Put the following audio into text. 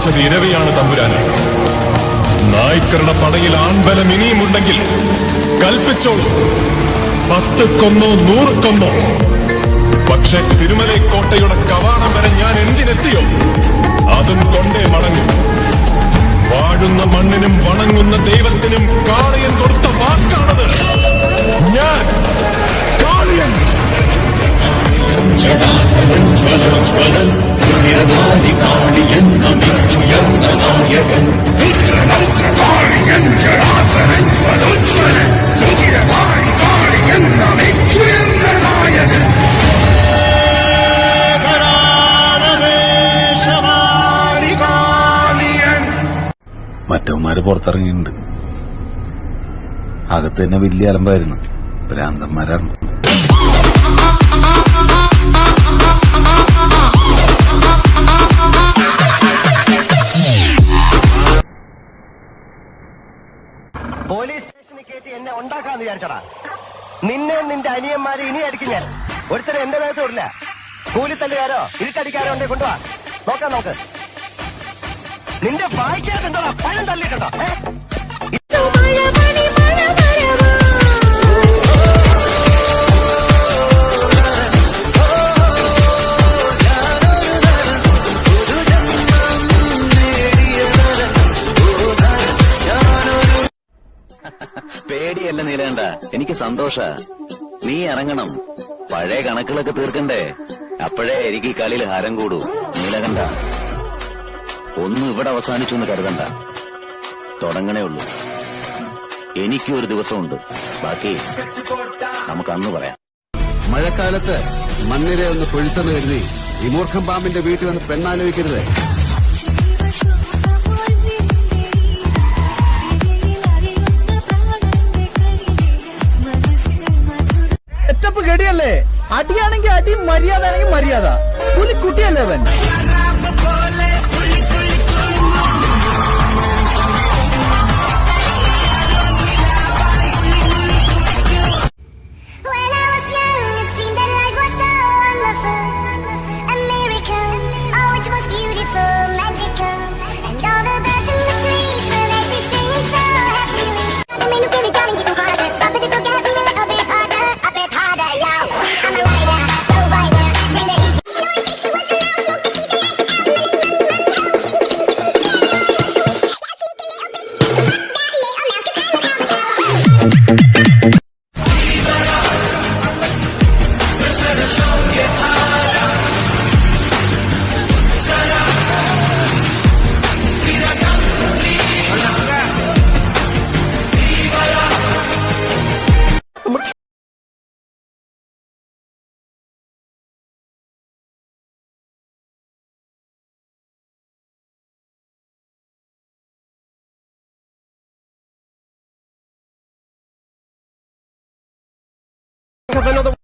കാണിച്ചത് ഇരവിയാണ് തമ്പുരാനെ. നായ്ക്കരുടെ പടയിൽ ആൺബലം ഇനിയുമുണ്ടെങ്കിൽ കൽപ്പിച്ചോളൂ, 10 കൊന്നോ 100 കൊന്നോ. പക്ഷെ തിരുമലൈ കോട്ടയുടെ കവാടം വരെ ഞാൻ എന്തിനെത്തിയോ അതും കൊണ്ടേ മടങ്ങും. വാഴുന്ന മണ്ണിനും വണങ്ങുന്ന ദൈവത്തിനും കാളിയൻ കൊടുത്ത വാക്കാണത്. ഞാൻ കാളിയൻ. മറ്റവന്മാര് പുറത്തിറങ്ങിയിട്ടുണ്ട്. അകത്ത് തന്നെ വലിയ അലമ്പായിരുന്നു. ഭ്രാന്തന്മാരാണ്. പോലീസ് സ്റ്റേഷനിൽ കയറ്റി എന്നെ ഉണ്ടാക്കാന്ന് വിചാരിച്ചടാ. നിന്നെ നിന്റെ അനിയന്മാരെ ഇനി അടിക്കും ഞാൻ. ഒരുത്തരം എന്റെ നേരത്തെ വിടില്ല. കൂലിത്തല്ലുകാരോ ഇരുട്ടടിക്കാരോ ഉണ്ടെ കൊണ്ടുവാ, നോക്കാം നമുക്ക്. നിന്റെ വായിക്കാതുണ്ടോ? പഴം തള്ളിയിട്ടുണ്ടോ? പേടിയല്ല നീലേണ്ട, എനിക്ക് സന്തോഷ. നീ ഇറങ്ങണം, പഴയ കണക്കുകളൊക്കെ തീർക്കണ്ടേ. അപ്പോഴേ എനിക്ക് ഈ കളിയിൽ ഹരം കൂടൂ. നീലകണ്ഠ, ഒന്നും ഇവിടെ അവസാനിച്ചു എന്ന് കരുതണ്ട, തുടങ്ങണേ ഉള്ളൂ. എനിക്കും ഒരു ദിവസമുണ്ട്, ബാക്കി നമുക്ക് അന്ന് പറയാം. മഴക്കാലത്ത് മണ്ണിരെ ഒന്ന് പൊഴുത്തെന്ന് കരുതി ഈ മൂർഖം പാമ്പിന്റെ വീട്ടിൽ വന്ന് പെണ്ണാലോചിക്കരുത്. ഗടിയല്ലേ? അടിയാണെങ്കിൽ അടി, മര്യാദ ആണെങ്കിൽ മര്യാദ. പുലിക്കുട്ടിയല്ലേ അവൻ? Because I know the